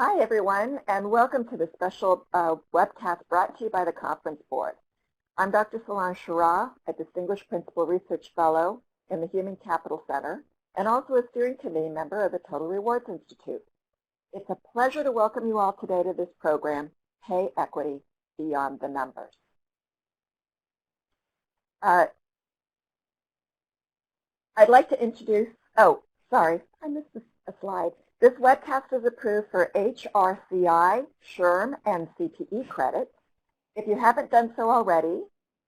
Hi, everyone, and welcome to the special webcast brought to you by the Conference Board. I'm Dr. Solange Shara, a Distinguished Principal Research Fellow in the Human Capital Center, and also a steering committee member of the Total Rewards Institute. It's a pleasure to welcome you all today to this program, Pay Equity Beyond the Numbers. I'd like to introduce, sorry, I missed a slide. This webcast is approved for HRCI, SHRM, and CTE credits. If you haven't done so already,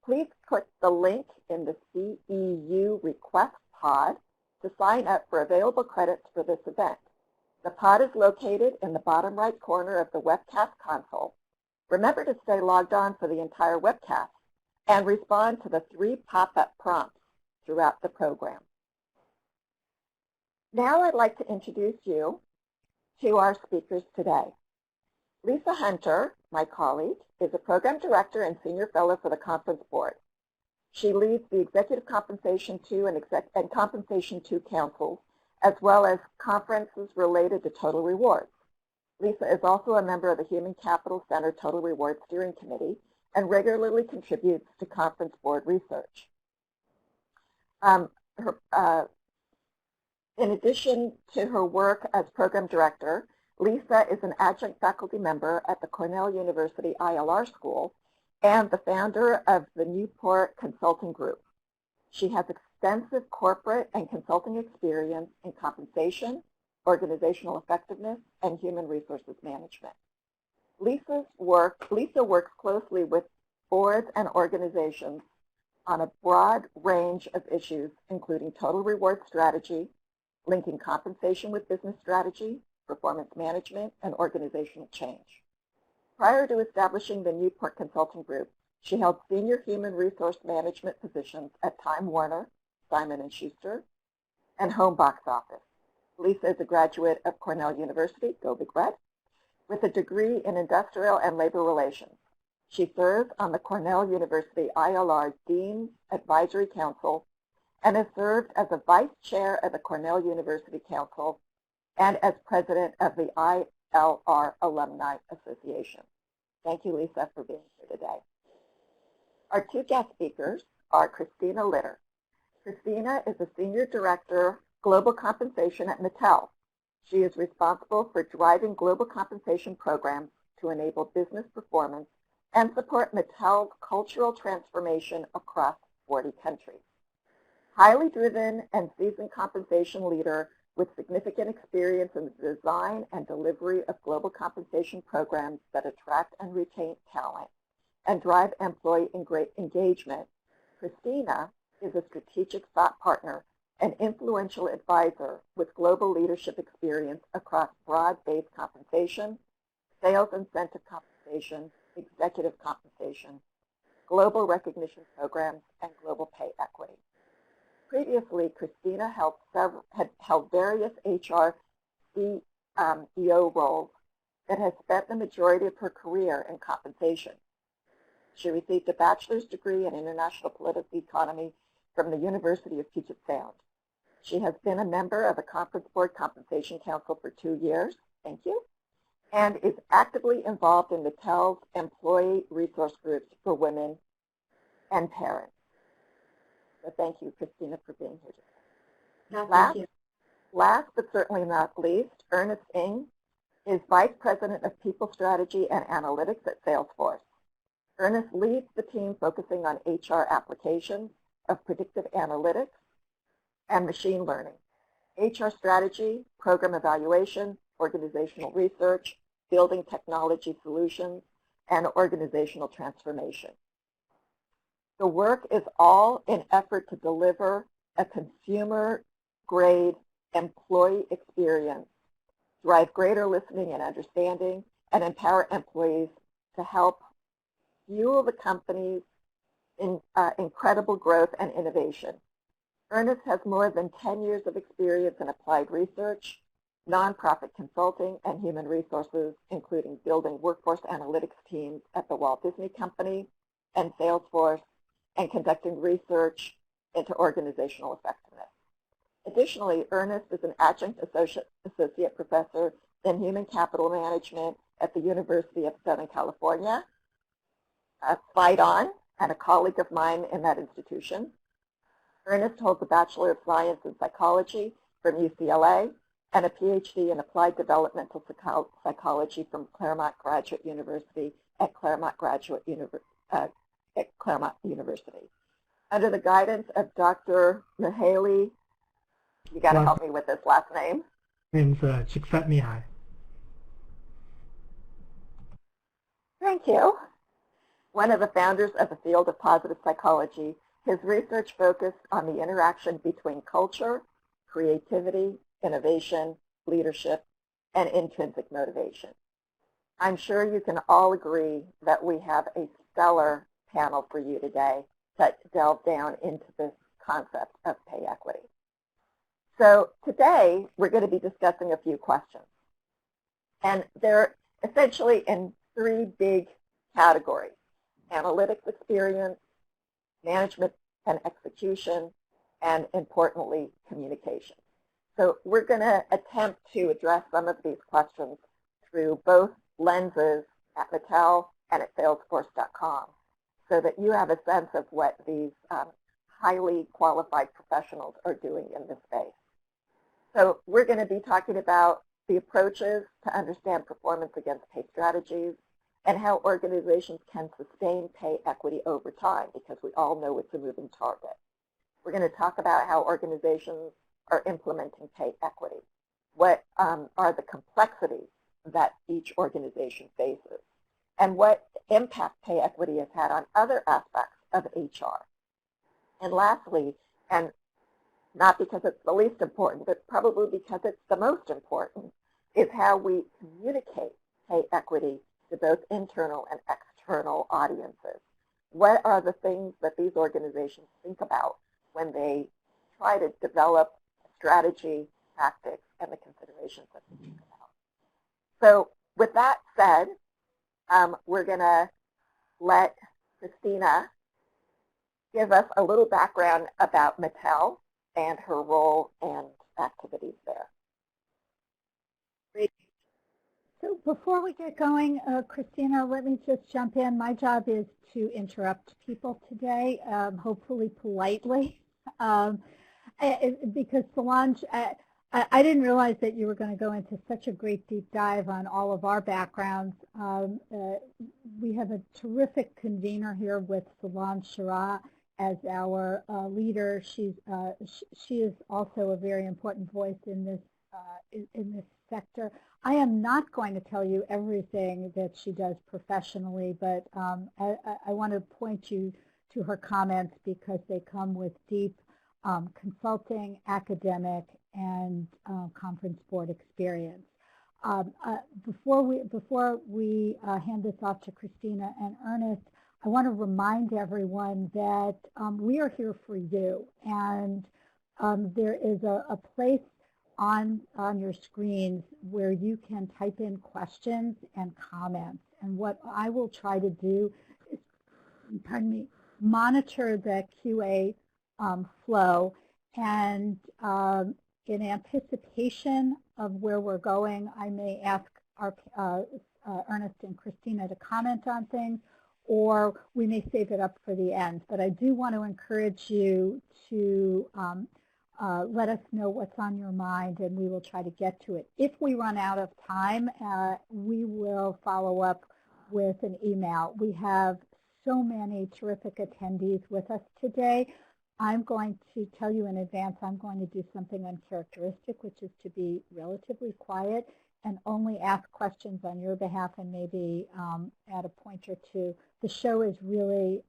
please click the link in the CEU request pod to sign up for available credits for this event. The pod is located in the bottom right corner of the webcast console. Remember to stay logged on for the entire webcast and respond to the 3 pop-up prompts throughout the program. Now I'd like to introduce you to our speakers today. Lisa Hunter, my colleague, is a Program Director and Senior Fellow for the Conference Board. She leads the Executive Compensation II and Compensation II Councils, as well as conferences related to Total Rewards. Lisa is also a member of the Human Capital Center Total Rewards Steering Committee and regularly contributes to Conference Board research. In addition to her work as Program Director, Lisa is an adjunct faculty member at the Cornell University ILR School and the founder of the Newport Consulting Group. She has extensive corporate and consulting experience in compensation, organizational effectiveness, and human resources management. Lisa works closely with boards and organizations on a broad range of issues, including total reward strategy, linking compensation with business strategy, performance management, and organizational change. Prior to establishing the Newport Consulting Group, she held senior human resource management positions at Time Warner, Simon & Schuster, and Home Box Office. Lisa is a graduate of Cornell University, go Big Red, with a degree in industrial and labor relations. She serves on the Cornell University ILR Dean's Advisory Council and has served as a vice chair of the Cornell University Council and as president of the ILR Alumni Association. Thank you, Lisa, for being here today. Our 2 guest speakers are Christina Litter. Christina is a Senior Director, Global Compensation at Mattel. She is responsible for driving global compensation programs to enable business performance and support Mattel's cultural transformation across 40 countries. Highly driven and seasoned compensation leader with significant experience in the design and delivery of global compensation programs that attract and retain talent and drive employee engagement, Christina is a strategic thought partner and influential advisor with global leadership experience across broad-based compensation, sales incentive compensation, executive compensation, global recognition programs, and global pay equity. Previously, Christina had held various HR CEO roles that has spent the majority of her career in compensation. She received a bachelor's degree in international political economy from the University of Puget Sound. She has been a member of the Conference Board Compensation Council for 2 years, thank you, and is actively involved in Mattel's employee resource groups for women and parents. So thank you, Christina, for being here today. Thank you. Last but certainly not least, Ernest is Vice President of People Strategy and Analytics at Salesforce. Ernest leads the team focusing on HR applications of predictive analytics and machine learning, HR strategy, program evaluation, organizational research, building technology solutions, and organizational transformation. The work is all in effort to deliver a consumer-grade employee experience, drive greater listening and understanding, and empower employees to help fuel the company's incredible growth and innovation. Ernest has more than 10 years of experience in applied research, nonprofit consulting, and human resources, including building workforce analytics teams at the Walt Disney Company and Salesforce, and conducting research into organizational effectiveness. Additionally, Ernest is an adjunct associate professor in human capital management at the University of Southern California, Fight On, and a colleague of mine in that institution. Ernest holds a Bachelor of Science in Psychology from UCLA and a PhD in Applied Developmental Psychology from Claremont Graduate University at Claremont University. Under the guidance of Dr. Mihaly, you got to help me with this last name. Name's Csikszentmihalyi. Thank you. One of the founders of the field of positive psychology, his research focused on the interaction between culture, creativity, innovation, leadership, and intrinsic motivation. I'm sure you can all agree that we have a stellar panel for you today to delve down into this concept of pay equity. So today, we're going to be discussing a few questions. And they're essentially in three big categories: analytics experience, management and execution, and importantly, communication. So we're going to attempt to address some of these questions through both lenses at Mattel and at Salesforce.com so that you have a sense of what these highly qualified professionals are doing in this space. So we're going to be talking about the approaches to understand performance against pay strategies and how organizations can sustain pay equity over time, because we all know it's a moving target. We're going to talk about how organizations are implementing pay equity. What are the complexities that each organization faces, and what impact pay equity has had on other aspects of HR. And lastly, and not because it's the least important, but probably because it's the most important, is how we communicate pay equity to both internal and external audiences. What are the things that these organizations think about when they try to develop strategy, tactics, and the considerations that they think about? So with that said, we're going to let Christina give us a little background about Mattel and her role and activities there. Great. So before we get going, Christina, let me just jump in. My job is to interrupt people today, hopefully politely, because Solange, I didn't realize that you were going to go into such a great deep dive on all of our backgrounds. We have a terrific convener here with Solange Shara as our leader. She is also a very important voice in this sector. I am not going to tell you everything that she does professionally, but I want to point you to her comments because they come with deep consulting, academic, and conference board experience. Before we hand this off to Christina and Ernest, I want to remind everyone that we are here for you, and there is a place on your screens where you can type in questions and comments. And what I will try to do is, monitor the QA flow, and in anticipation of where we're going, I may ask our Ernest and Christina to comment on things, or we may save it up for the end. But I do want to encourage you to let us know what's on your mind, and we will try to get to it. If we run out of time, we will follow up with an email. We have so many terrific attendees with us today. I'm going to tell you in advance I'm going to do something uncharacteristic, which is to be relatively quiet and only ask questions on your behalf and maybe add a point or two. The show is really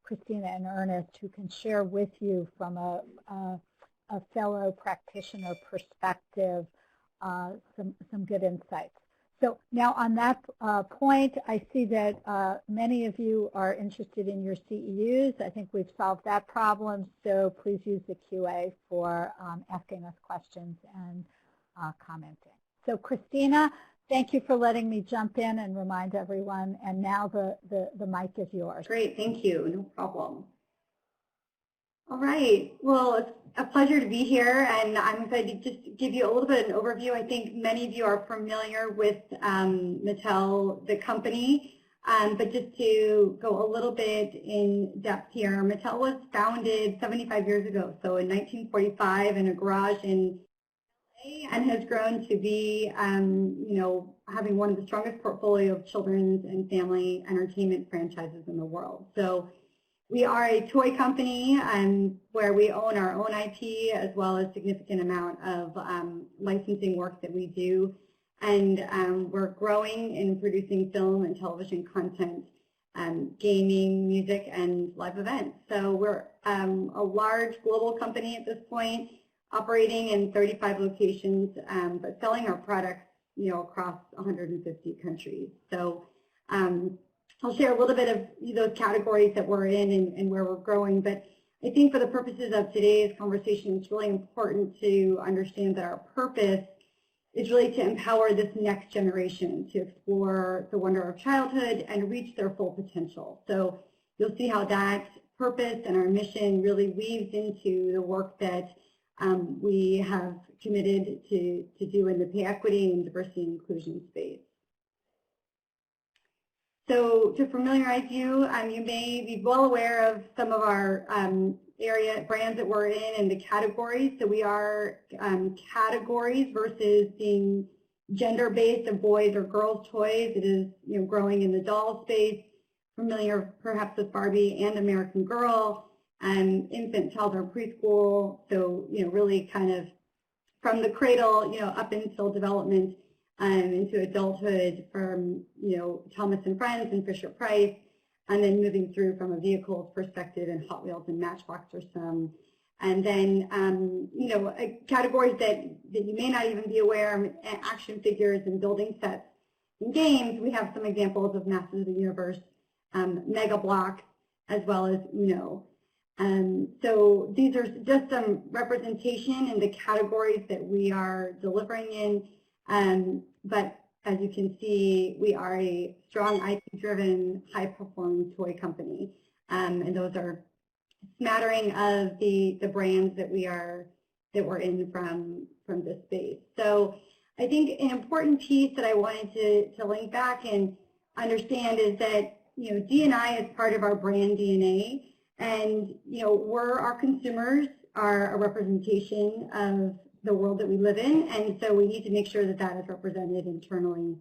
Christina and Ernest, who can share with you from a fellow practitioner perspective some good insights. So now on that point, I see that many of you are interested in your CEUs. I think we've solved that problem, so please use the QA for asking us questions and commenting. So Christina, thank you for letting me jump in and remind everyone, and now the mic is yours. Great, thank you, no problem. All right, well, it's a pleasure to be here, and I'm excited to just give you a little bit of an overview. I think many of you are familiar with Mattel, the company, but just to go a little bit in depth here, Mattel was founded 75 years ago, so in 1945 in a garage in LA, and has grown to be, you know, having one of the strongest portfolio of children's and family entertainment franchises in the world. So we are a toy company where we own our own IP as well as significant amount of licensing work that we do. And we're growing in producing film and television content, gaming, music, and live events. So we're a large global company at this point, operating in 35 locations, but selling our products, you know, across 150 countries. So I'll share a little bit of those categories that we're in and where we're growing, but I think for the purposes of today's conversation, it's really important to understand that our purpose is really to empower this next generation to explore the wonder of childhood and reach their full potential. So you'll see how that purpose and our mission really weaves into the work that we have committed to do in the pay equity and diversity and inclusion space. So to familiarize you, you may be well aware of some of our area brands that we're in and the categories. So we are categories versus being gender-based of boys or girls toys. It is, you know, growing in the doll space, familiar perhaps with Barbie and American Girl, infant, child, or preschool. So, you know, really kind of from the cradle, you know, up until development into adulthood from, you know, Thomas and Friends and Fisher-Price, and then moving through from a vehicles perspective and Hot Wheels and Matchbox or some. And then, you know, categories that you may not even be aware of, action figures and building sets and games. We have some examples of Masters of the Universe, Mega Bloks, as well as Uno. So these are just some representation in the categories that we are delivering in. But as you can see, we are a strong IP-driven, high-performing toy company, and those are smattering of the brands that we're in from this space. So I think an important piece that I wanted to link back and understand is that, you know, D&I is part of our brand DNA, and, you know, our consumers are a representation of the world that we live in, and so we need to make sure that that is represented internally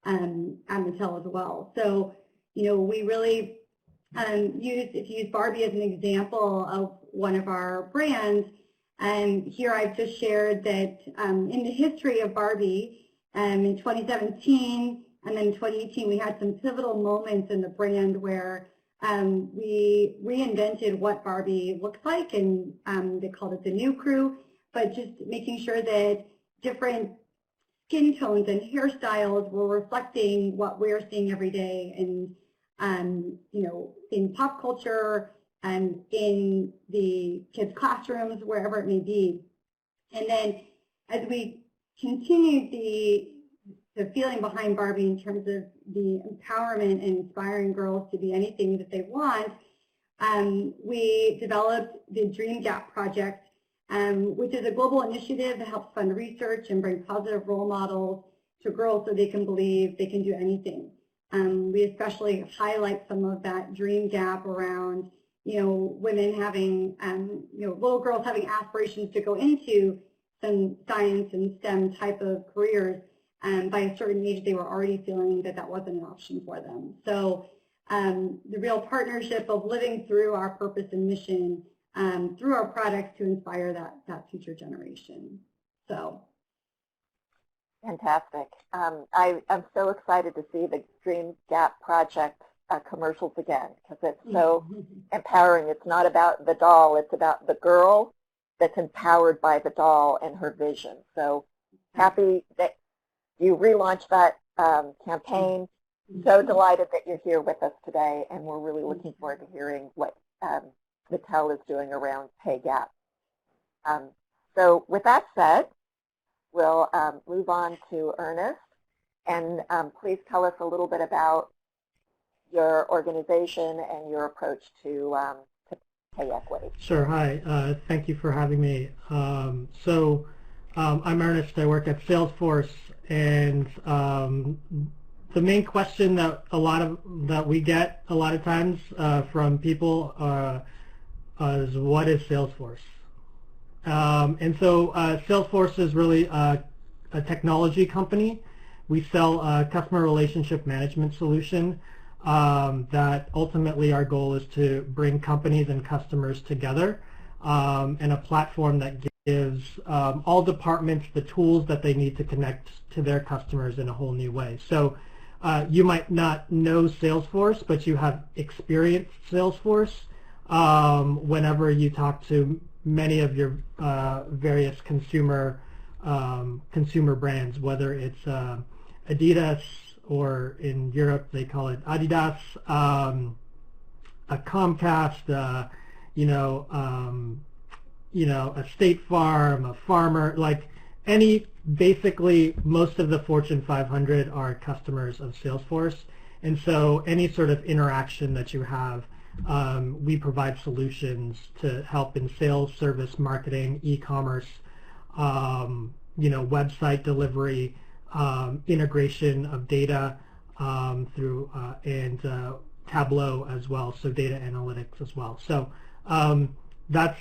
at Mattel as well. So, you know, we really if you use Barbie as an example of one of our brands, and here I've just shared that in the history of Barbie, in 2017 and then 2018, we had some pivotal moments in the brand where we reinvented what Barbie looks like, and they called it the New Crew. But just making sure that different skin tones and hairstyles were reflecting what we're seeing every day, and you know, in pop culture and in the kids' classrooms, wherever it may be. And then as we continued the feeling behind Barbie in terms of the empowerment and inspiring girls to be anything that they want, we developed the Dream Gap Project, which is a global initiative that helps fund research and bring positive role models to girls so they can believe they can do anything. We especially highlight some of that dream gap around, you know, women having, you know, little girls having aspirations to go into some science and STEM type of careers, and by a certain age they were already feeling that that wasn't an option for them. So the real partnership of living through our purpose and mission through our products to inspire that future generation. So. Fantastic. I'm so excited to see the Dream Gap Project commercials again, because it's so empowering. It's not about the doll, it's about the girl that's empowered by the doll and her vision. So happy that you relaunched that campaign. So delighted that you're here with us today, and we're really looking forward to hearing what Mattel is doing around pay gap. So with that said, we'll move on to Ernest, and please tell us a little bit about your organization and your approach to pay equity. Sure. Hi. Thank you for having me. I'm Ernest. I work at Salesforce, and the main question that we get a lot of times from people is, what is Salesforce? Salesforce is really a technology company. We sell a customer relationship management solution that ultimately our goal is to bring companies and customers together in a platform that gives all departments the tools that they need to connect to their customers in a whole new way. So you might not know Salesforce, but you have experienced Salesforce whenever you talk to many of your various consumer brands, whether it's Adidas, or in Europe they call it Adidas, a Comcast, a State Farm, a Farmer, like basically most of the Fortune 500 are customers of Salesforce, and so any sort of interaction that you have, we provide solutions to help in sales, service, marketing, e-commerce, website delivery, integration of data through and Tableau as well, so data analytics as well. So that's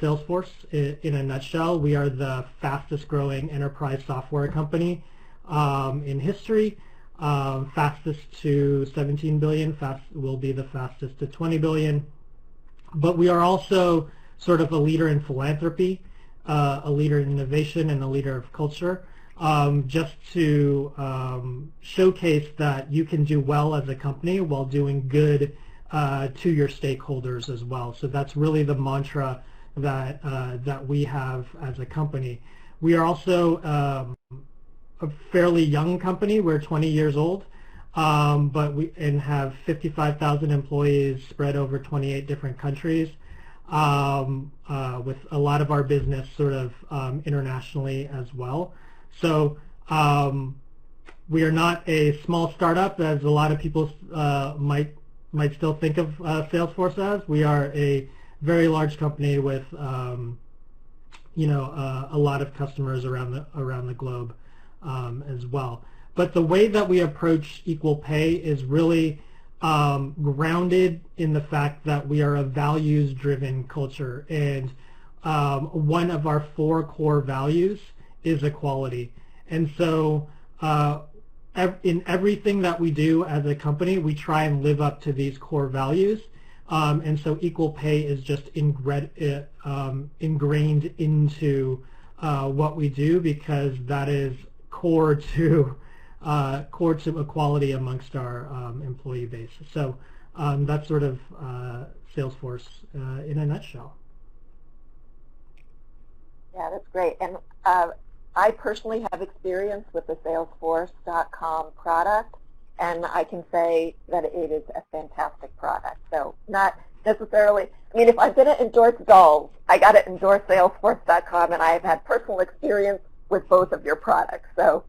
Salesforce in a nutshell. We are the fastest growing enterprise software company in history. Fastest to 17 billion, will be the fastest to 20 billion. But we are also sort of a leader in philanthropy, a leader in innovation, and a leader of culture. Just to showcase that you can do well as a company while doing good to your stakeholders as well. So that's really the mantra that we have as a company. We are also a fairly young company. We're 20 years old, but we have 55,000 employees spread over 28 different countries, with a lot of our business sort of internationally as well. So we are not a small startup, as a lot of people might still think of Salesforce as. We are a very large company with a lot of customers around the globe as well. But the way that we approach equal pay is really grounded in the fact that we are a values-driven culture, and one of our 4 core values is equality. And so in everything that we do as a company, we try and live up to these core values. And so equal pay is just ingrained into what we do, because that is core to equality amongst our employee base. So that's sort of Salesforce in a nutshell. Yeah, that's great. And I personally have experience with the Salesforce.com product, and I can say that it is a fantastic product. So not necessarily, I mean, if I'm going to endorse dolls, I got to endorse Salesforce.com, and I have had personal experience with both of your products. So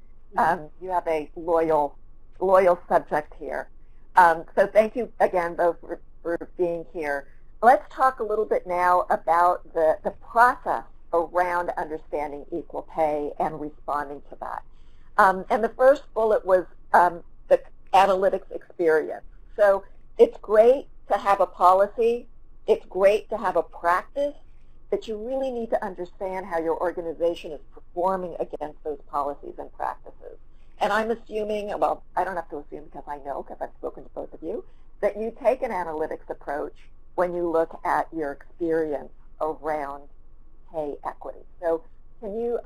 you have a loyal subject here. So thank you again both for being here. Let's talk a little bit now about the process around understanding equal pay and responding to that. And the first bullet was the analytics experience. So it's great to have a policy, it's great to have a practice, but you really need to understand how your organization is performing against those policies and practices. And I'm assuming, well, I don't have to assume because I know, because I've spoken to both of you, that you take an analytics approach when you look at your experience around pay equity. So can you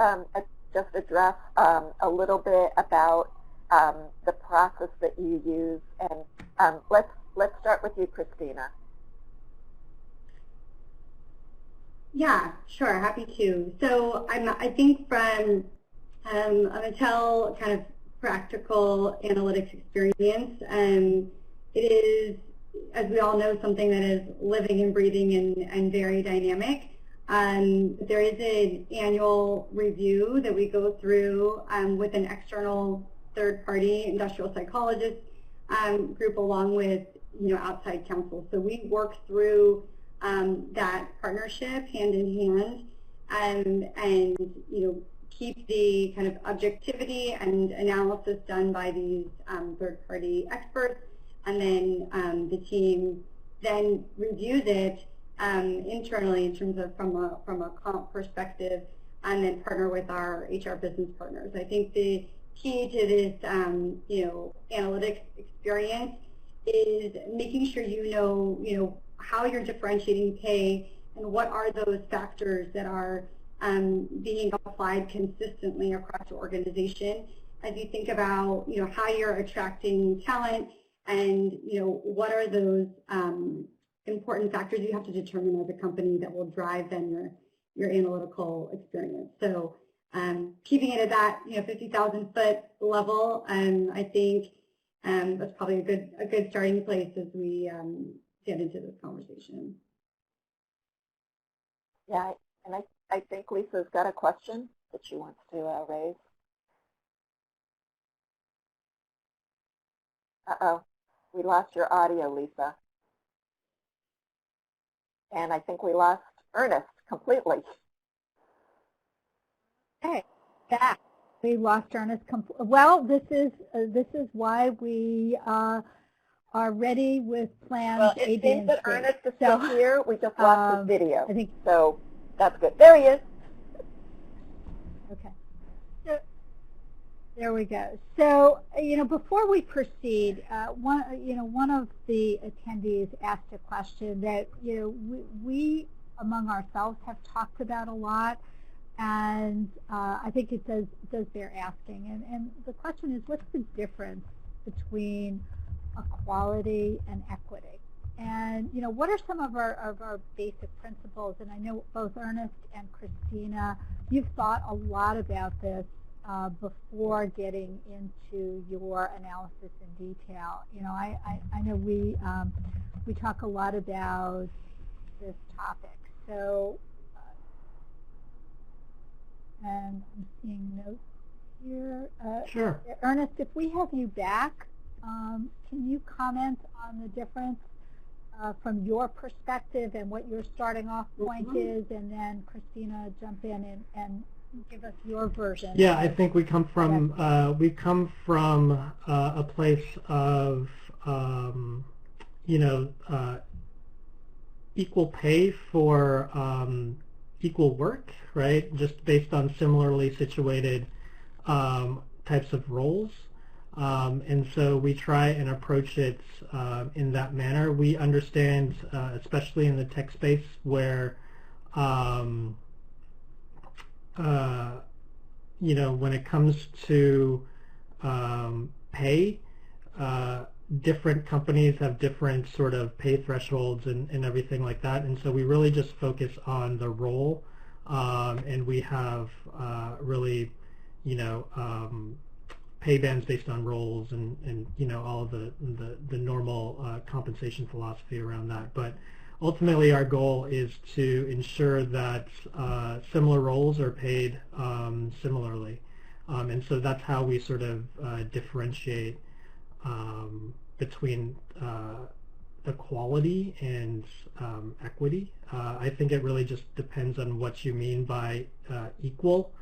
just address a little bit about the process that you use, and let's let's start with you, Christina. Yeah, sure, happy to. So I think from a Mattel kind of practical analytics experience, it is, as we all know, something that is living and breathing and very dynamic. There is an annual review that we go through with an external third-party industrial psychologist group, along with outside counsel. So we work through that partnership hand in hand, and keep the kind of objectivity and analysis done by these third-party experts, and then the team then reviews it internally in terms of from a comp perspective, and then partner with our HR business partners. I think the key to this analytics experience is making sure you know how you're differentiating pay and what are those factors that are being applied consistently across your organization as you think about how you're attracting talent, and what are those important factors you have to determine as a company that will drive then your analytical experience. So keeping it at that 50,000 foot level, I think that's probably a good starting place as we get into this conversation. Yeah, and I think Lisa's got a question that she wants to raise. Uh-oh, we lost your audio, Lisa. And I think we lost Ernest completely. Okay, back. We lost Ernest completely. Well, this is why we are ready with plans. Well, A, it B, seems and that C. Ernest is still here. We just lost his video. I think so. That's good. There he is. Okay. So, there we go. So, before we proceed, one of the attendees asked a question that, we among ourselves have talked about a lot, and I think it does bear asking. And the question is, what's the difference between equality and equity? And what are some of our basic principles? And I know both Ernest and Christina, you've thought a lot about this before getting into your analysis in detail. I know we talk a lot about this topic. So, and I'm seeing notes here. Sure. Ernest, if we have you back, can you comment on the difference from your perspective and what your starting off point is, and then Christina jump in and give us your version. Yeah, I think we come from a place of equal pay for equal work, right? Just based on similarly situated types of roles. And so we try and approach it in that manner. We understand, especially in the tech space, where when it comes to pay, different companies have different sort of pay thresholds and everything like that. And so we really just focus on the role, and we have really, pay bands based on roles and all of the normal compensation philosophy around that. But ultimately our goal is to ensure that similar roles are paid similarly. And so that's how we sort of differentiate between equality and equity. I think it really just depends on what you mean by equal.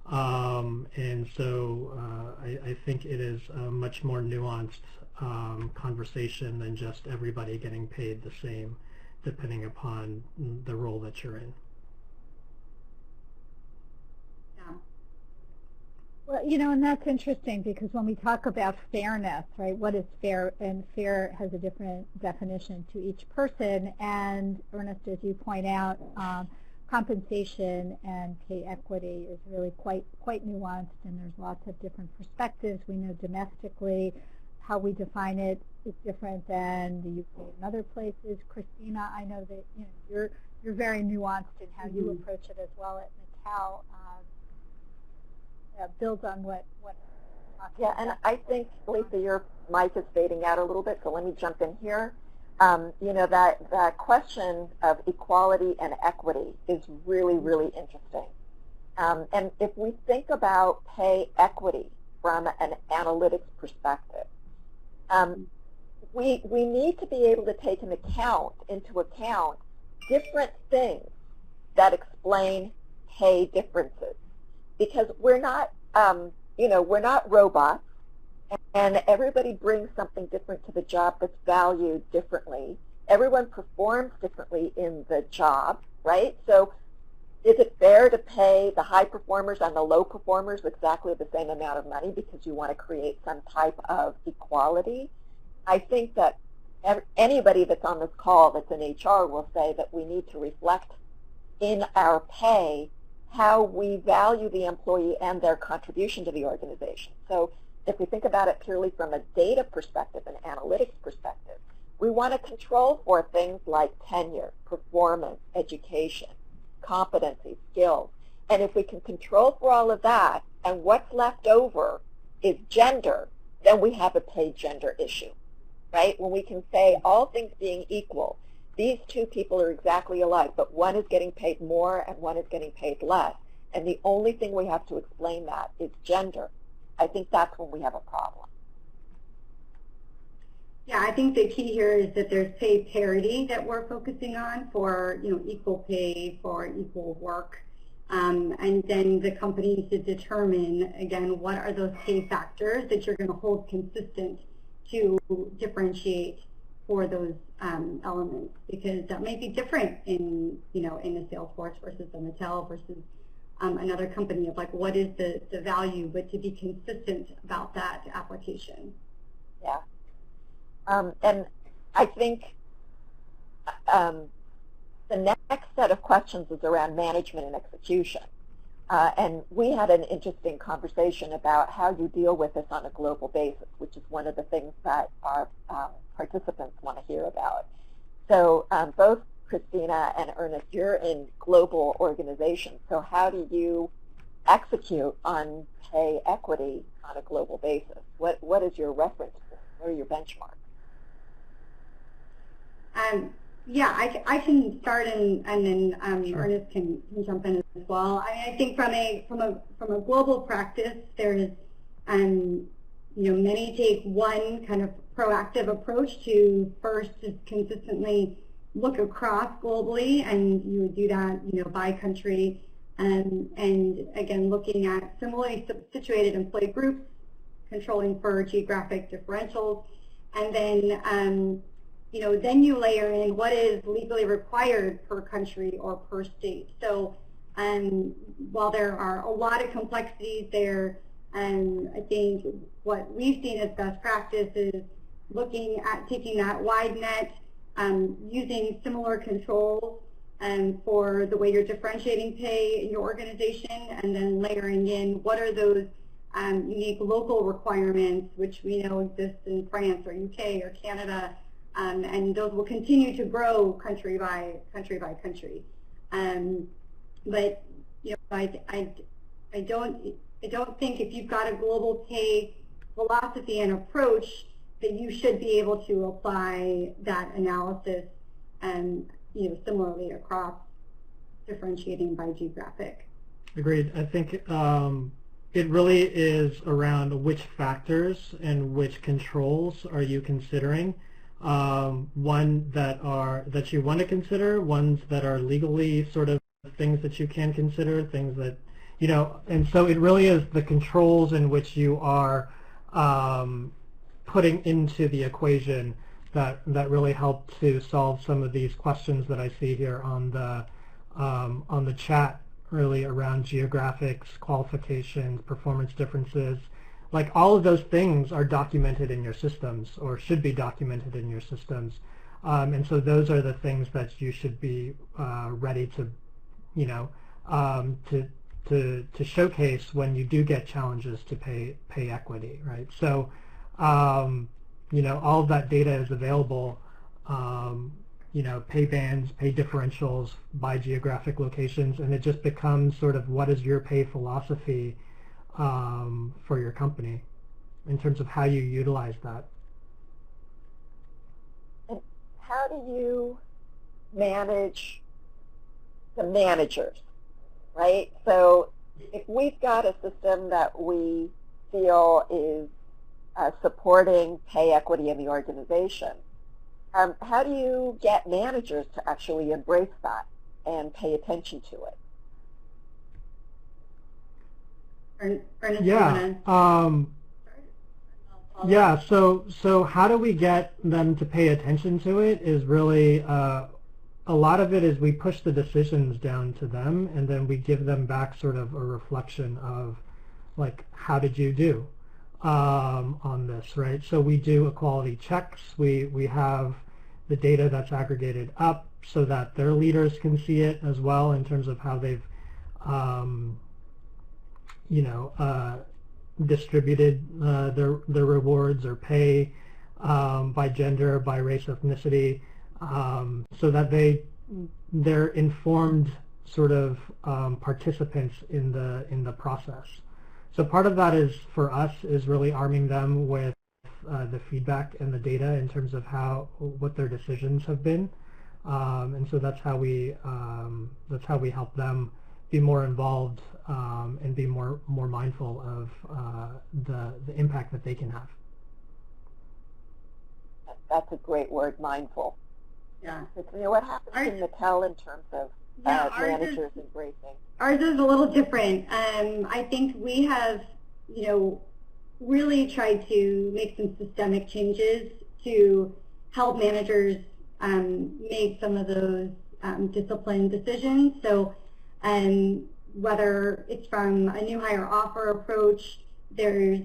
And so I think it is a much more nuanced conversation than just everybody getting paid the same depending upon the role that you're in. Yeah. Well, and that's interesting because when we talk about fairness, right, what is fair? And fair has a different definition to each person. And Ernest, as you point out, compensation and pay equity is really quite nuanced, and there's lots of different perspectives. We know domestically how we define it is different than the UK and other places. Christina, I know that you're very nuanced in how you approach it as well at Mattel. Builds on what yeah, and I think, Lisa, your mic is fading out a little bit, so let me jump in here. That question of equality and equity is really, really interesting. And if we think about pay equity from an analytics perspective, we need to be able to take into account different things that explain pay differences, because we're not we're not robots, and everybody brings something different to the job that's valued differently. Everyone performs differently in the job, right? So is it fair to pay the high performers and the low performers exactly the same amount of money because you want to create some type of equality? I think that anybody that's on this call that's in HR will say that we need to reflect in our pay how we value the employee and their contribution to the organization. So if we think about it purely from a data perspective, an analytics perspective, we want to control for things like tenure, performance, education, competency, skills. And if we can control for all of that, and what's left over is gender, then we have a pay gender issue, right? When we can say, all things being equal, these two people are exactly alike, but one is getting paid more and one is getting paid less, and the only thing we have to explain that is gender. I think that's when we have a problem. Yeah, I think the key here is that there's pay parity that we're focusing on for equal pay for equal work, and then the company needs to determine again what are those pay factors that you're going to hold consistent to differentiate for those elements, because that may be different in in a Salesforce versus a Mattel versus another company of like what is the value, but to be consistent about that application. Yeah. And I think the next set of questions is around management and execution. And we had an interesting conversation about how you deal with this on a global basis, which is one of the things that our participants want to hear about. So both Christina and Ernest, you're in global organizations. So how do you execute on pay equity on a global basis? What is your reference point? What are your benchmarks? Yeah, I can start and then Ernest can jump in as well. I think from a global practice, there's many take one kind of proactive approach to first just consistently look across globally, and you would do that by country, and again looking at similarly situated employee groups, controlling for geographic differentials, and then then you layer in what is legally required per country or per state. So while there are a lot of complexities there, I think what we've seen as best practice is looking at taking that wide net, using similar controls for the way you're differentiating pay in your organization, and then layering in what are those unique local requirements, which we know exist in France or UK or Canada, and those will continue to grow country by country. But I don't think if you've got a global pay philosophy and approach that you should be able to apply that analysis similarly across differentiating by geographic. Agreed. I think it really is around which factors and which controls are you considering. One that you want to consider, ones that are legally sort of things that you can consider, things that and so it really is the controls in which you are putting into the equation that really help to solve some of these questions that I see here on the chat, really around geographics, qualifications, performance differences. Like all of those things are documented in your systems, or should be documented in your systems, and so those are the things that you should be ready to, to showcase when you do get challenges to pay equity, right? So all of that data is available, pay bands, pay differentials by geographic locations, and it just becomes sort of what is your pay philosophy for your company in terms of how you utilize that. And how do you manage the managers, right? So if we've got a system that we feel is supporting pay equity in the organization, how do you get managers to actually embrace that and pay attention to it? Ernest, yeah. So how do we get them to pay attention to it is really a lot of it is we push the decisions down to them, and then we give them back sort of a reflection of, like, how did you do on this, right? So we do equality checks. We have the data that's aggregated up so that their leaders can see it as well in terms of how they've distributed their rewards or pay by gender, by race, ethnicity, so that they're informed sort of participants in the process. So part of that is, for us, is really arming them with the feedback and the data in terms of what their decisions have been, and so that's how we help them be more involved and be more mindful of the impact that they can have. That's a great word, mindful. Yeah. What happens in Mattel in terms of managers embracing? Ours is a little different. I think we have, really tried to make some systemic changes to help managers make some of those discipline decisions. So whether it's from a new hire offer approach, there's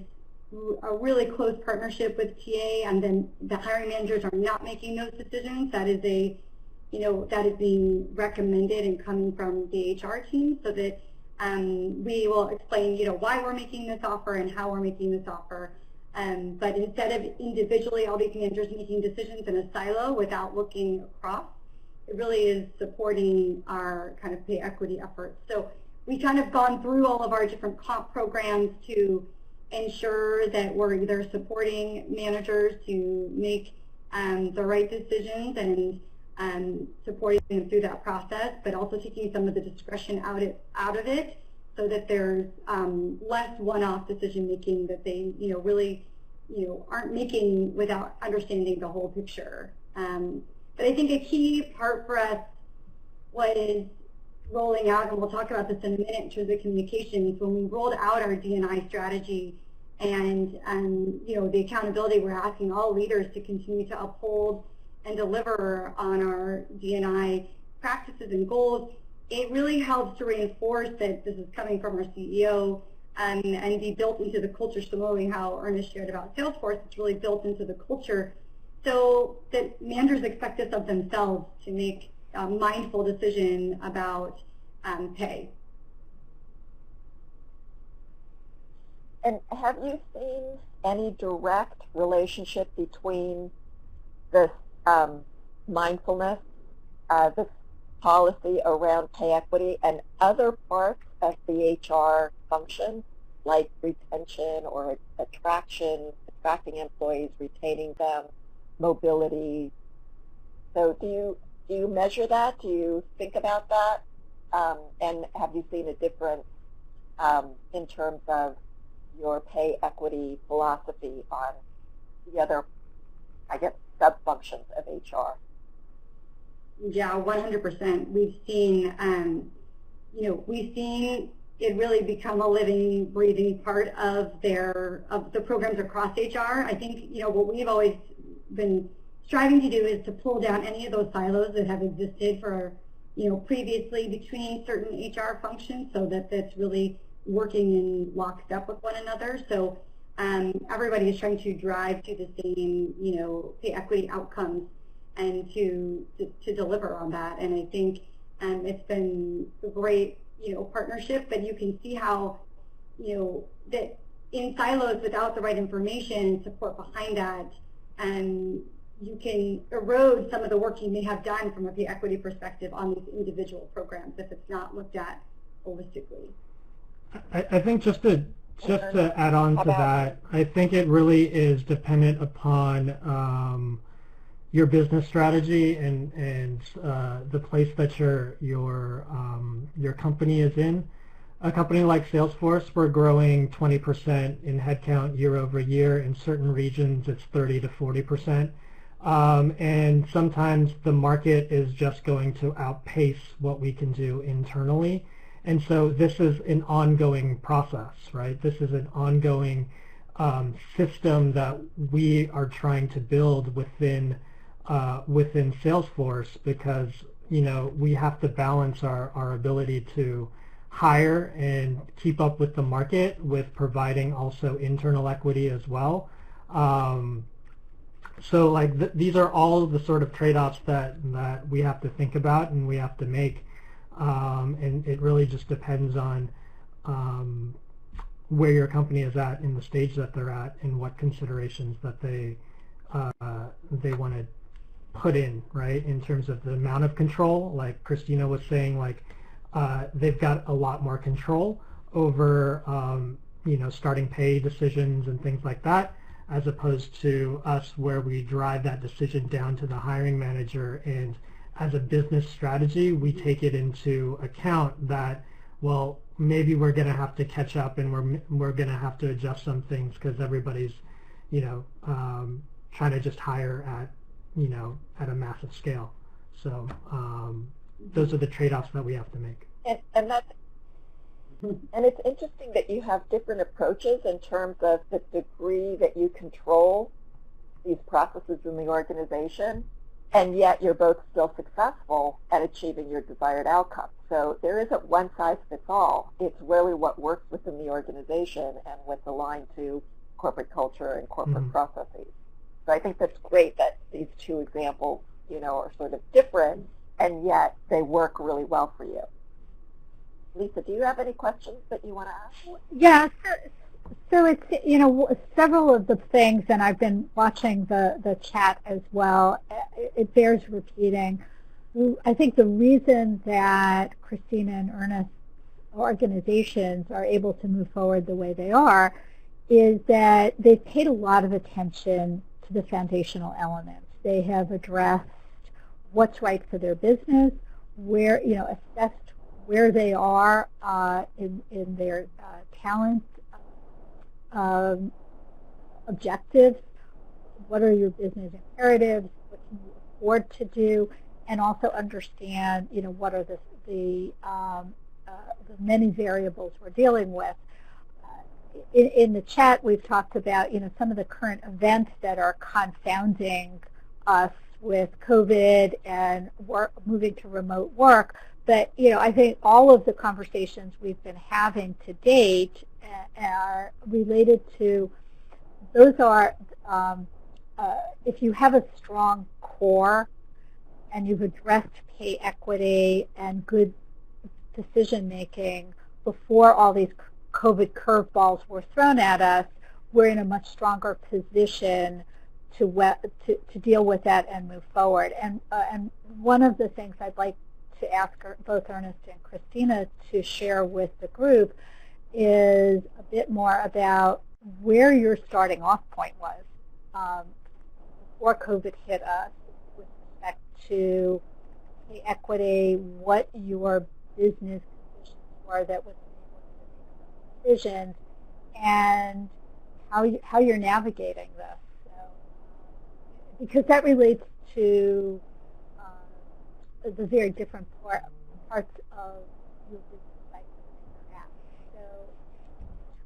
a really close partnership with TA, and then the hiring managers are not making those decisions. That is that is being recommended and coming from the HR team, so that we will explain, why we're making this offer and how we're making this offer. But instead of individually all these managers making decisions in a silo without looking across, it really is supporting our kind of pay equity efforts. So we kind of gone through all of our different comp programs to ensure that we're either supporting managers to make the right decisions and supporting them through that process, but also taking some of the discretion out of it, so that there's less one-off decision making that they really aren't making without understanding the whole picture. But I think a key part for us was rolling out, and we'll talk about this in a minute in terms of communications, when we rolled out our D&I strategy and the accountability, we're asking all leaders to continue to uphold and deliver on our D&I practices and goals. It really helps to reinforce that this is coming from our CEO and be built into the culture, similarly how Ernest shared about Salesforce. It's really built into the culture so that managers expect this of themselves to make a mindful decision about pay. And have you seen any direct relationship between this mindfulness, this policy around pay equity, and other parts of the HR function, like retention or attracting employees, retaining them, mobility? So do you measure that? Do you think about that? And have you seen a difference in terms of your pay equity philosophy on the other, sub-functions of HR? Yeah, 100%. We've seen, it really become a living, breathing part of the programs across HR. I think, what we've always been striving to do is to pull down any of those silos that have existed for, previously between certain HR functions, so that that's really working in lockstep with one another. So everybody is trying to drive to the same, pay equity outcomes and to deliver on that. And I think it's been a great, partnership, but you can see how, that in silos without the right information and support behind that, and you can erode some of the work you may have done from a pay equity perspective on these individual programs if it's not looked at holistically. I think just to add on to that, I think it really is dependent upon your business strategy and the place that your company is in. A company like Salesforce, we're growing 20% in headcount year over year. In certain regions, it's 30 to 40%. And sometimes the market is just going to outpace what we can do internally. And so this is an ongoing process, right? This is an ongoing system that we are trying to build within Salesforce, because we have to balance our ability to hire and keep up with the market with providing also internal equity as well. So like these are all the sort of trade-offs that we have to think about and we have to make, and it really just depends on where your company is at in the stage that they're at and what considerations that they want to put in, right, in terms of the amount of control. Like Christina was saying, like they've got a lot more control over starting pay decisions and things like that, as opposed to us where we drive that decision down to the hiring manager, and as a business strategy we take it into account that, well, maybe we're going to have to catch up and we're going to have to adjust some things because everybody's trying to just hire at a massive scale. So those are the trade-offs that we have to make. And it's interesting that you have different approaches in terms of the degree that you control these processes in the organization, and yet you're both still successful at achieving your desired outcome. So there isn't one size fits all. It's really what works within the organization and what's aligned to corporate culture and corporate processes. So I think that's great that these two examples, are sort of different, and yet they work really well for you. Lisa, do you have any questions that you want to ask? Yeah, so it's, several of the things, and I've been watching the chat as well, it bears repeating. I think the reason that Christina and Ernest organizations are able to move forward the way they are is that they've paid a lot of attention to the foundational elements. They have addressed what's right for their business, where, assessed where they are in their talent objectives, what are your business imperatives, what can you afford to do, and also understand, what are the many variables we're dealing with. In the chat, we've talked about, some of the current events that are confounding us with COVID and moving to remote work. But, I think all of the conversations we've been having to date are related to, those are, if you have a strong core and you've addressed pay equity and good decision making before all these COVID curveballs were thrown at us, we're in a much stronger position to deal with that and move forward. And one of the things I'd like to ask both Ernest and Christina to share with the group is a bit more about where your starting off point was before COVID hit us with respect to pay equity, what your business conditions were that would enable you to make decisions, and how you're navigating this. So, because that relates to the very different parts of your business cycle that you're at. So,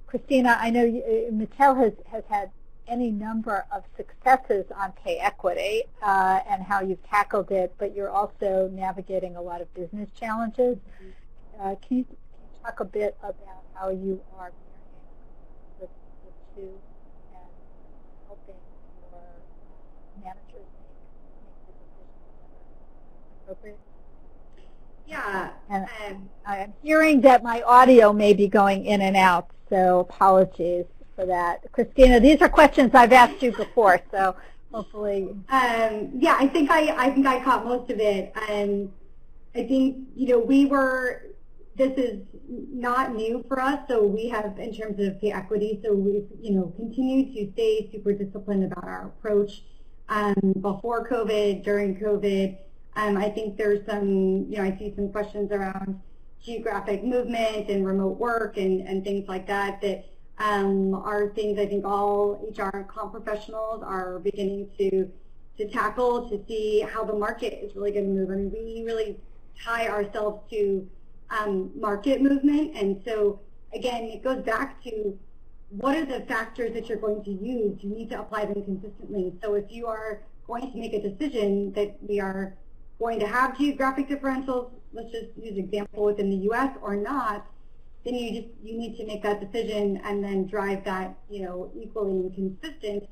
Christina, I know Mattel has had any number of successes on pay equity and how you've tackled it, but you're also navigating a lot of business challenges. Can you talk a bit about how you are marrying the two and helping your managers make the decisions that are appropriate? Yeah. And I'm hearing that my audio may be going in and out, so apologies for that. Christina, these are questions I've asked you before, so hopefully. Yeah, I think I caught most of it. I think, this is not new for us, so we have, in terms of pay equity, so we've, continued to stay super disciplined about our approach. Before COVID, during COVID, I think there's some, I see some questions around geographic movement and remote work and things like that are things I think all HR and comp professionals are beginning to tackle to see how the market is really going to move. I mean, we really tie ourselves to market movement, and so again, it goes back to what are the factors that you're going to use. You need to apply them consistently. So if you are going to make a decision that we are going to have geographic differentials, let's just use an example within the U.S. or not, then you need to make that decision and then drive that equally consistent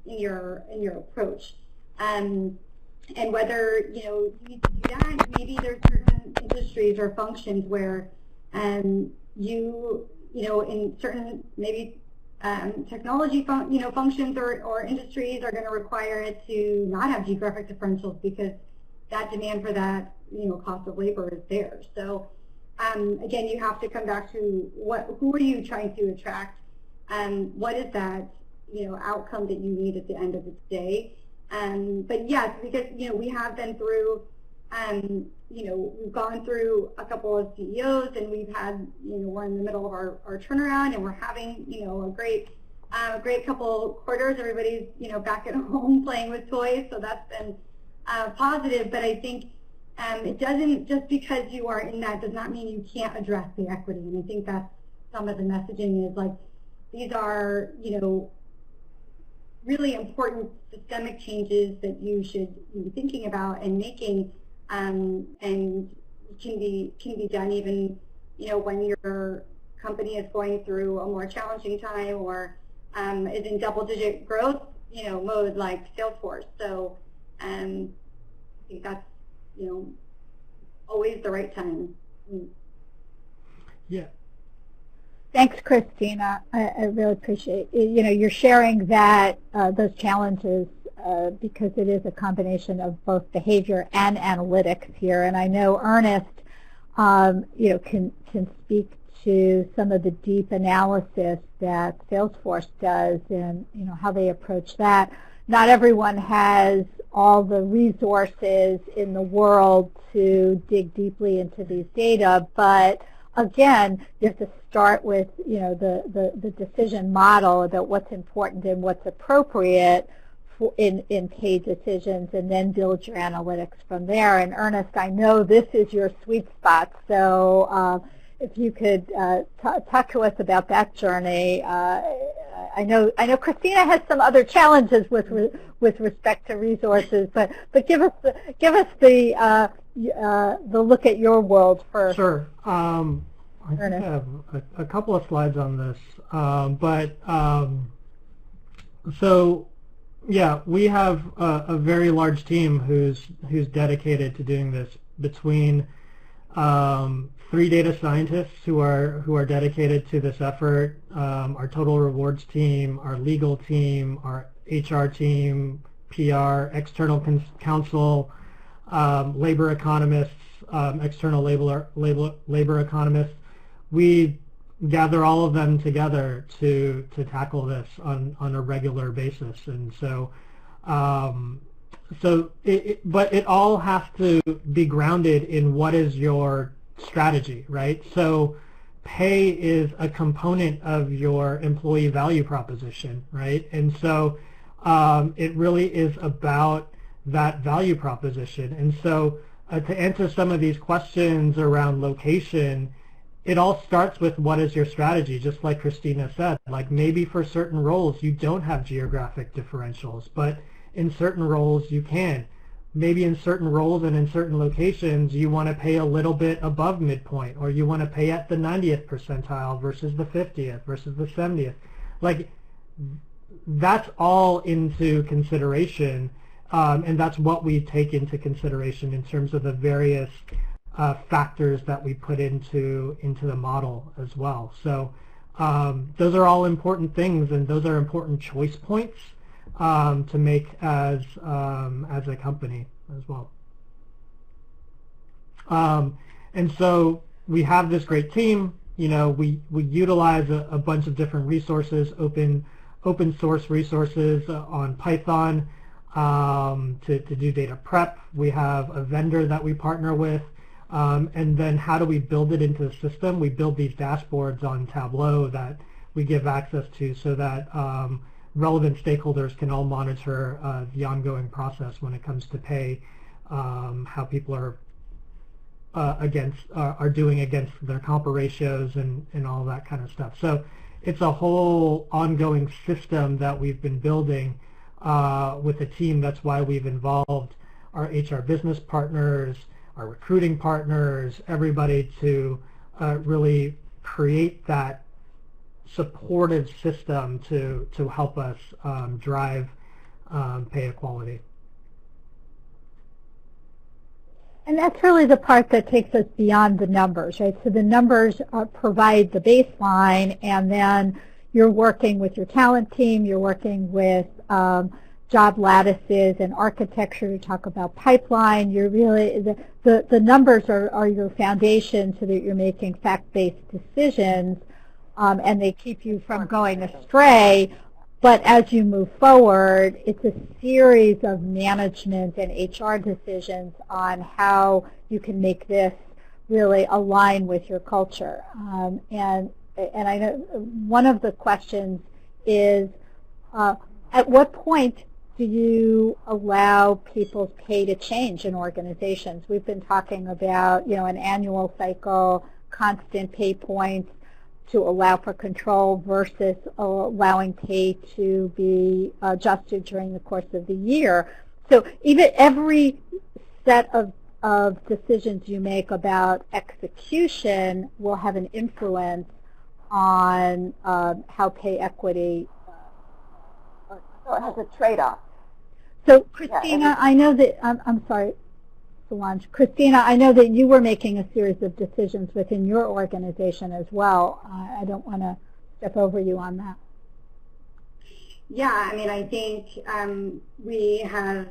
in your approach. And whether you need to do that, maybe there's certain industries or functions where in certain maybe technology functions or industries are going to require it to not have geographic differentials because that demand for that cost of labor is there. So again, you have to come back to who are you trying to attract, what is that outcome that you need at the end of the day. But yes, because we have been through we've gone through a couple of CEOs, and we've had we're in the middle of our turnaround, and we're having a great couple quarters. Everybody's back at home playing with toys, so that's been positive. But I think it doesn't, just because you are in that does not mean you can't address the equity. And I think that's some of the messaging is like these are really important systemic changes that you should be thinking about and making, and can be done even when your company is going through a more challenging time or is in double-digit growth mode like Salesforce. So I think that's always the right time. Yeah. Thanks, Christina. I really appreciate you're sharing that those challenges because it is a combination of both behavior and analytics here. And I know Ernest, can speak to some of the deep analysis that Salesforce does and how they approach that. Not everyone has all the resources in the world to dig deeply into these data, but again, you have to start with the decision model about what's important and what's appropriate in paid decisions, and then build your analytics from there. And Ernest, I know this is your sweet spot, so if you could talk to us about that journey. I know Christina has some other challenges with respect to resources, but give us the look at your world first. Sure. I think I have a couple of slides on this, so yeah, we have a very large team who's dedicated to doing this. Between 3 data scientists who are dedicated to this effort, our total rewards team, our legal team, our HR team, PR, external counsel, labor economists, external labor economists. We gather all of them together to tackle this on a regular basis, and so but it all has to be grounded in what is your strategy, right? So pay is a component of your employee value proposition, right? And so it really is about that value proposition. And so to answer some of these questions around location, it all starts with what is your strategy, just like Christina said. Like maybe for certain roles you don't have geographic differentials, but in certain roles you can. Maybe in certain roles and in certain locations you want to pay a little bit above midpoint, or you want to pay at the 90th percentile versus the 50th versus the 70th. Like that's all into consideration, and that's what we take into consideration in terms of the various factors that we put into the model as well. So those are all important things, and those are important choice points to make as a company as well. And so we have this great team. You know, we utilize a bunch of different resources, open source resources on Python to do data prep. We have a vendor that we partner with. And then how do we build it into the system? We build these dashboards on Tableau that we give access to so that relevant stakeholders can all monitor the ongoing process when it comes to pay, how people are doing against their compa ratios and all that kind of stuff. So it's a whole ongoing system that we've been building with a team. That's why we've involved our HR business partners, our recruiting partners, everybody to really create that supportive system to help us drive pay equality. And that's really the part that takes us beyond the numbers, right? So the numbers provide the baseline, and then you're working with your talent team, you're working with job lattices and architecture to talk about pipeline. You're really, the numbers are your foundation so that you're making fact-based decisions, and they keep you from going astray. But as you move forward, it's a series of management and HR decisions on how you can make this really align with your culture. And I know one of the questions is, at what point do you allow people's pay to change in organizations? We've been talking about, you know, an annual cycle, constant pay points to allow for control versus allowing pay to be adjusted during the course of the year. So even every set of decisions you make about execution will have an influence on how pay equity. So it has a trade-off. So Christina, I know that, I'm sorry, Solange. Christina, I know that you were making a series of decisions within your organization as well. I don't want to step over you on that. Yeah, I mean, I think we have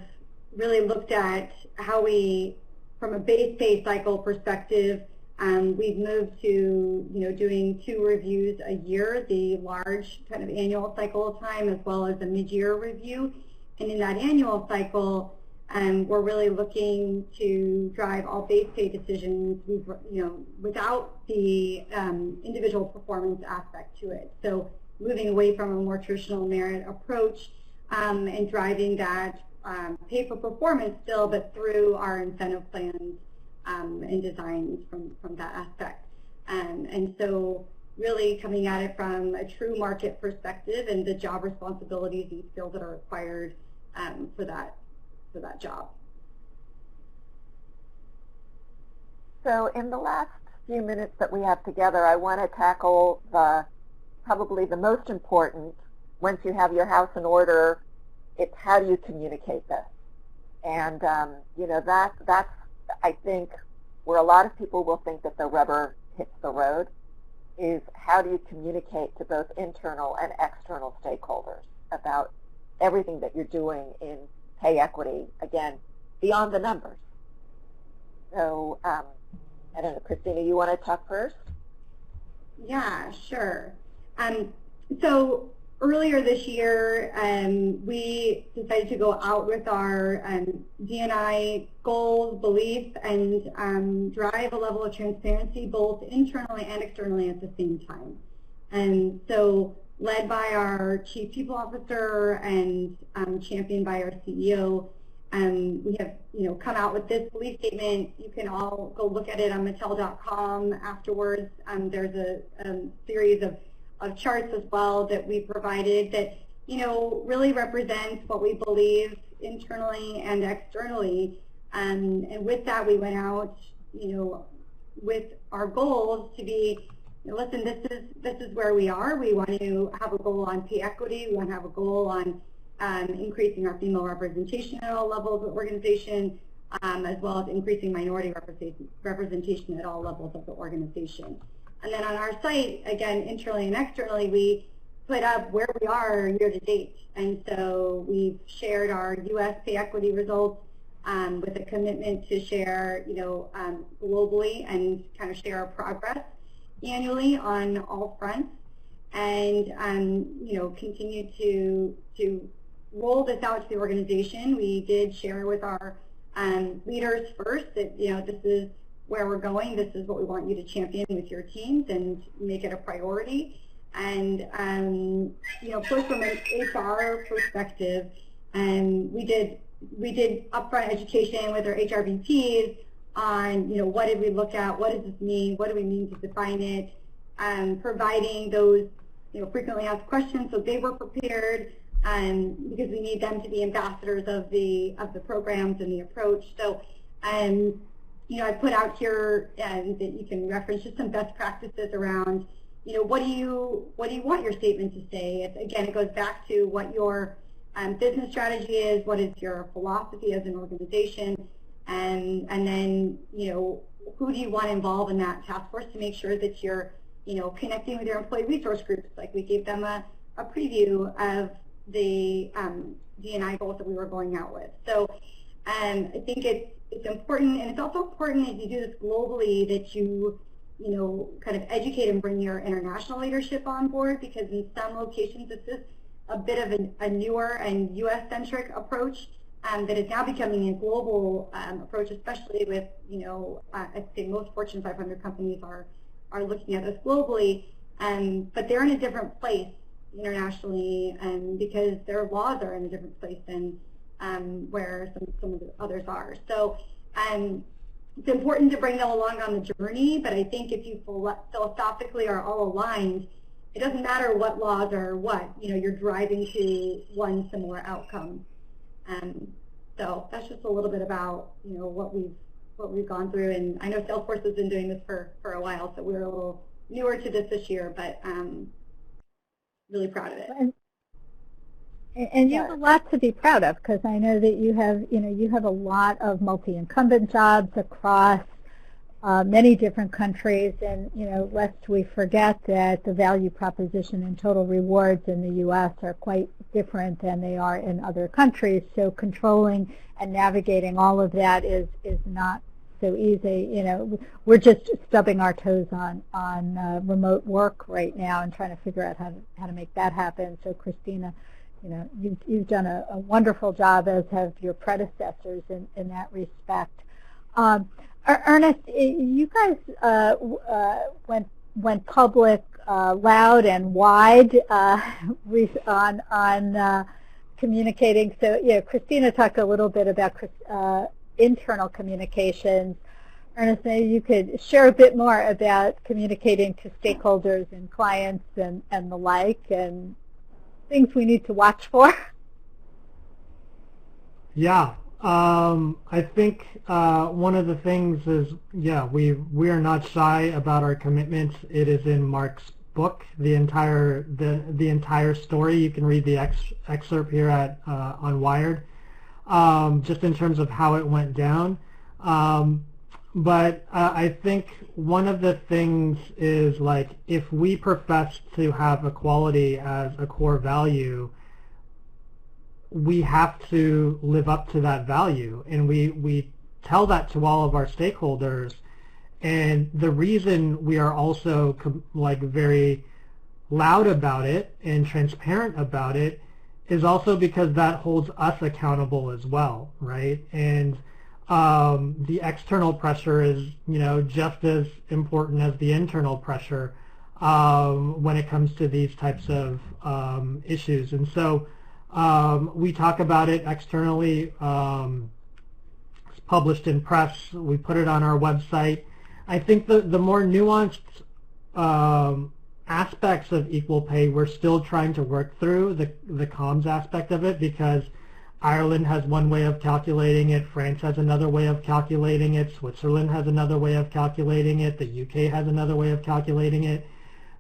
really looked at how we, from a base pay cycle perspective, we've moved to, you know, doing 2 reviews a year, the large kind of annual cycle time as well as a mid-year review. And in that annual cycle, we're really looking to drive all base pay decisions, you know, without the individual performance aspect to it. So moving away from a more traditional merit approach and driving that pay for performance still, but through our incentive plans and designs from that aspect. And so really coming at it from a true market perspective and the job responsibilities and skills that are required for that job. So in the last few minutes that we have together, I want to tackle probably the most important, once you have your house in order, it's how do you communicate this? And you know, that's I think where a lot of people will think that the rubber hits the road is how do you communicate to both internal and external stakeholders about everything that you're doing in pay equity, again, beyond the numbers. So, I don't know, Christina, you want to talk first? Yeah, sure. So earlier this year, we decided to go out with our D&I goals, beliefs, and drive a level of transparency both internally and externally at the same time. And so led by our Chief People Officer and championed by our CEO, we have, you know, come out with this belief statement. You can all go look at it on Mattel.com afterwards. There's a series of charts as well that we provided that, you know, really represents what we believe internally and externally. And with that, we went out, you know, with our goals to be, you know, listen, this is where we are. We want to have a goal on pay equity. We want to have a goal on increasing our female representation at all levels of the organization, as well as increasing minority representation at all levels of the organization. And then on our site, again, internally and externally, we put up where we are year to date. And so we've shared our U.S. pay equity results with a commitment to share, globally and kind of share our progress annually on all fronts, and continue to roll this out to the organization. We did share with our leaders first that this is where we're going. This is what we want you to champion with your teams and make it a priority. And of course, from an HR perspective, we did upfront education with our HR VPs on what did we look at, what does this mean, what do we mean to define it, providing those frequently asked questions so they were prepared, because we need them to be ambassadors of the programs and the approach. So I put out here that you can reference just some best practices around what do you want your statement to say. Again, it goes back to what your business strategy is, what is your philosophy as an organization, and then who do you want involved in that task force to make sure that you're connecting with your employee resource groups. Like we gave them a preview of the D&I goals that we were going out with. So I think it's important, and it's also important as you do this globally that you kind of educate and bring your international leadership on board, because in some locations this is a bit of a newer and U.S.-centric approach that is now becoming a global approach, especially with, I'd say most Fortune 500 companies are looking at this globally, but they're in a different place internationally, because their laws are in a different place than where some of the others are. So it's important to bring them along on the journey, but I think if you philosophically are all aligned, it doesn't matter what laws are what, you're driving to one similar outcome. So that's just a little bit about, what we've gone through. And I know Salesforce has been doing this for a while, so we're a little newer to this year, but really proud of it. And you have a lot to be proud of, because I know that you have a lot of multi-incumbent jobs across many different countries, and lest we forget that the value proposition and total rewards in the U.S. are quite different than they are in other countries. So controlling and navigating all of that is not so easy. We're just stubbing our toes on remote work right now and trying to figure out how to make that happen. So Christina, you've done a wonderful job, as have your predecessors in that respect. Ernest, you guys went public loud and wide on communicating. So Christina talked a little bit about internal communications. Ernest, maybe you could share a bit more about communicating to stakeholders and clients and the like, and things we need to watch for. Yeah. I think one of the things is, we are not shy about our commitments. It is in Mark's book, the entire story. You can read the excerpt here on Wired, just in terms of how it went down. But I think one of the things is, like, if we profess to have equality as a core value, we have to live up to that value, and we tell that to all of our stakeholders. And the reason we are also very loud about it and transparent about it is also because that holds us accountable as well, right? And the external pressure is just as important as the internal pressure when it comes to these types of issues. And so we talk about it externally. It's published in press. We put it on our website. I think the more nuanced aspects of equal pay, we're still trying to work through the comms aspect of it, because Ireland has one way of calculating it, France has another way of calculating it, Switzerland has another way of calculating it, the UK has another way of calculating it.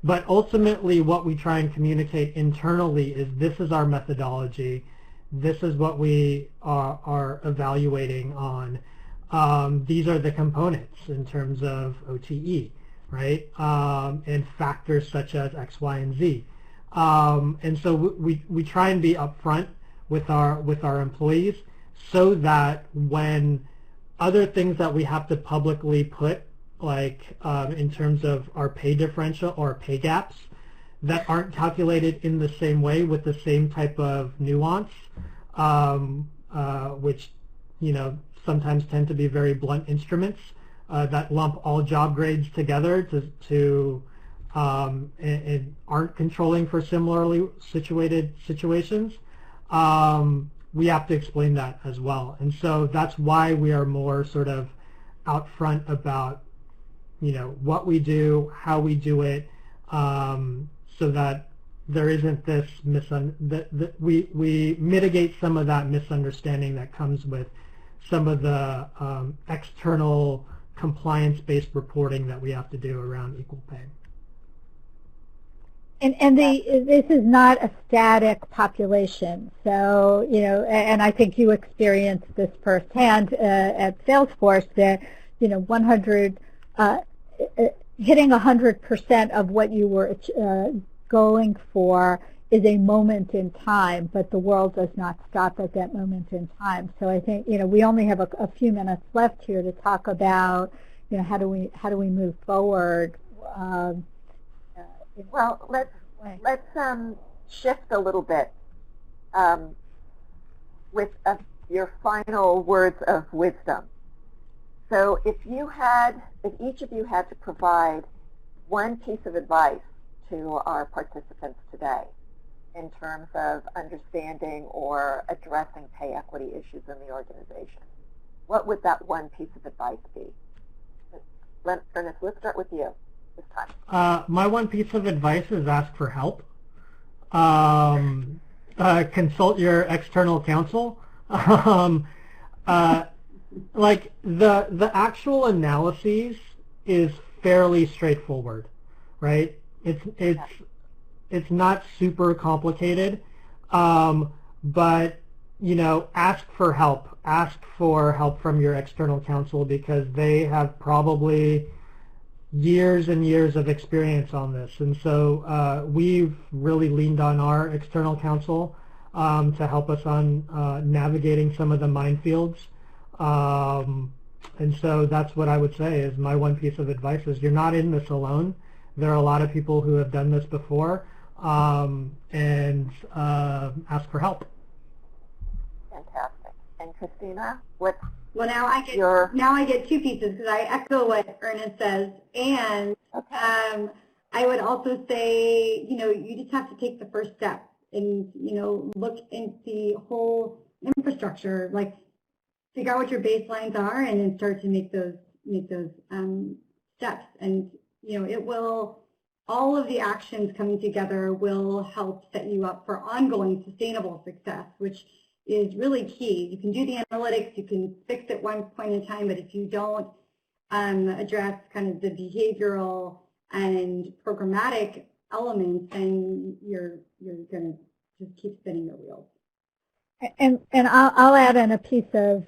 But ultimately what we try and communicate internally is, this is our methodology, this is what we are evaluating on, these are the components in terms of OTE, right, and factors such as X, Y, and Z. And so we try and be upfront with our employees so that when other things that we have to publicly put, like in terms of our pay differential or pay gaps, that aren't calculated in the same way with the same type of nuance, which sometimes tend to be very blunt instruments that lump all job grades together and aren't controlling for similarly situated situations. We have to explain that as well, and so that's why we are more sort of out front about what we do, how we do it, so that there isn't this we mitigate some of that misunderstanding that comes with some of the external compliance-based reporting that we have to do around equal pay. And this is not a static population, so and I think you experienced this firsthand at Salesforce that 100 hitting 100% of what you were going for is a moment in time, but the world does not stop at that moment in time. So I think we only have a few minutes left here to talk about how do we move forward. Well, let's shift a little bit with your final words of wisdom. So if each of you had to provide one piece of advice to our participants today in terms of understanding or addressing pay equity issues in the organization, what would that one piece of advice be? Ernest, let's start with you this time. My one piece of advice is ask for help. Consult your external counsel. Like the actual analyses is fairly straightforward, right? It's not super complicated, but ask for help. Ask for help from your external counsel because they have probably years and years of experience on this, and so we've really leaned on our external counsel to help us on navigating some of the minefields. And so that's what I would say is my one piece of advice is you're not in this alone. There are a lot of people who have done this before, and ask for help. Fantastic. And Christina, what? Well, now I get two pieces because I echo what Ernest says, and okay. I would also say you just have to take the first step and look into the whole infrastructure, like figure out what your baselines are, and then start to make those steps, and it will. All of the actions coming together will help set you up for ongoing sustainable success, which is really key. You can do the analytics, you can fix it one point in time, but if you don't address kind of the behavioral and programmatic elements, then you're going to just keep spinning your wheels. And I'll add in a piece of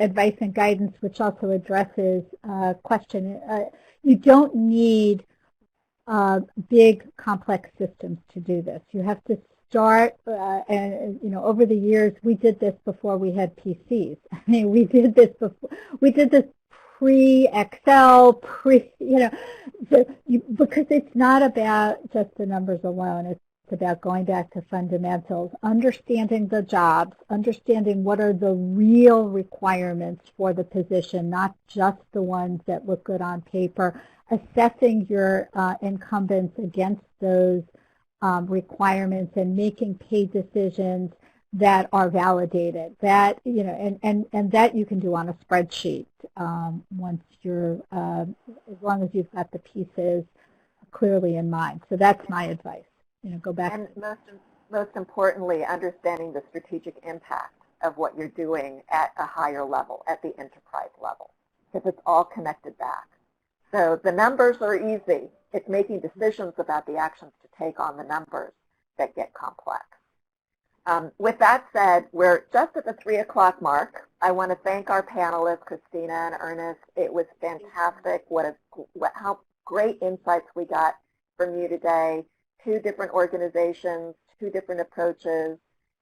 advice and guidance which also addresses a question. You don't need big, complex systems to do this. You have to start, and over the years, we did this before we had PCs. I mean, we did this before. We did this pre-Excel, because it's not about just the numbers alone. It's about going back to fundamentals, understanding the jobs, understanding what are the real requirements for the position, not just the ones that look good on paper, assessing your incumbents against those requirements and making pay decisions that are validated. That and that you can do on a spreadsheet once you're as long as you've got the pieces clearly in mind. So that's my advice. Go back. And most importantly, understanding the strategic impact of what you're doing at a higher level, at the enterprise level, because it's all connected back. So the numbers are easy. It's making decisions about the actions to take on the numbers that get complex. With that said, we're just at the 3 o'clock mark. I want to thank our panelists, Christina and Ernest. It was fantastic. How great insights we got from you today. 2 different organizations, 2 different approaches,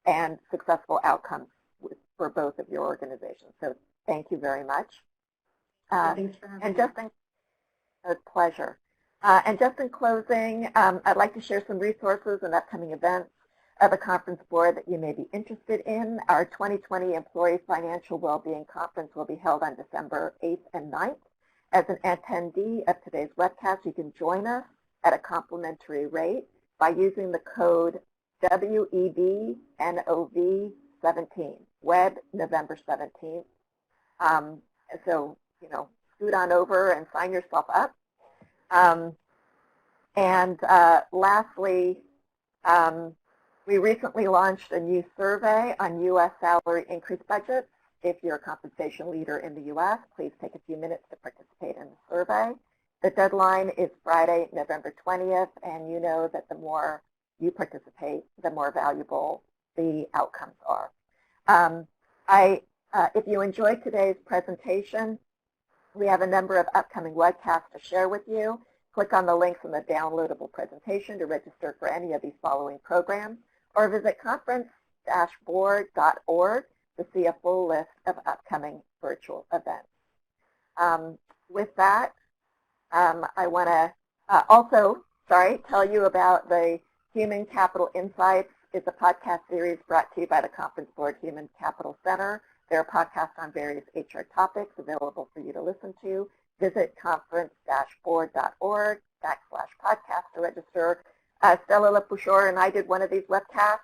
and successful outcomes for both of your organizations. So thank you very much. Thanks for having me. A pleasure. And just in closing, I'd like to share some resources and upcoming events of the conference board that you may be interested in. Our 2020 Employee Financial Wellbeing Conference will be held on December 8th and 9th. As an attendee of today's webcast, you can join us at a complimentary rate by using the code WEBNOV17, WEB November 17th. So, scoot on over and sign yourself up. Lastly, we recently launched a new survey on U.S. salary increase budgets. If you're a compensation leader in the U.S., please take a few minutes to participate in the survey. The deadline is Friday, November 20th, and you know that the more you participate, the more valuable the outcomes are. If you enjoyed today's presentation, we have a number of upcoming webcasts to share with you. Click on the links in the downloadable presentation to register for any of these following programs, or visit conference-board.org to see a full list of upcoming virtual events. With that, I want to also tell you about the Human Capital Insights. It's a podcast series brought to you by the Conference Board Human Capital Center. There are podcasts on various HR topics available for you to listen to. Visit conference-board.org/podcast to register. Stella LaPouchore and I did one of these webcasts.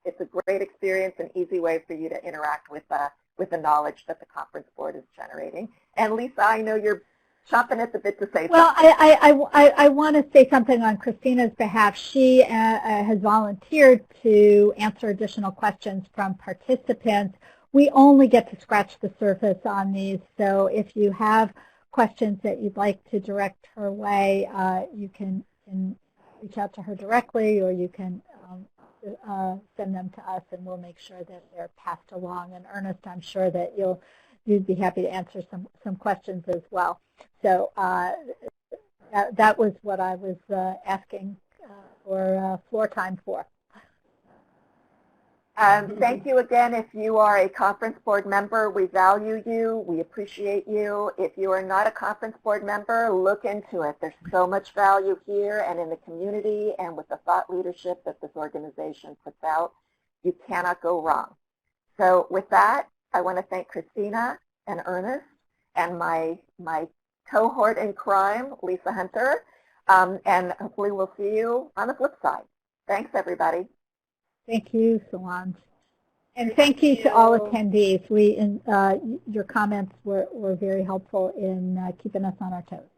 It's a great experience, an easy way for you to interact with the knowledge that the Conference Board is generating. And Lisa, I know you're chomping at the bit to say well, something. I want to say something on Christina's behalf. She has volunteered to answer additional questions from participants. We only get to scratch the surface on these, so if you have questions that you'd like to direct her way, you can reach out to her directly, or you can send them to us, and we'll make sure that they're passed along. And Ernest, I'm sure that you'd be happy to answer some questions as well. So that was what I was asking for floor time for. Thank you again. If you are a Conference Board member, we value you. We appreciate you. If you are not a Conference Board member, look into it. There's so much value here and in the community and with the thought leadership that this organization puts out. You cannot go wrong. So with that, I want to thank Christina and Ernest and my cohort in crime, Lisa Hunter, and hopefully we'll see you on the flip side. Thanks, everybody. Thank you, Solange. And thank you to all attendees. Your comments were very helpful in keeping us on our toes.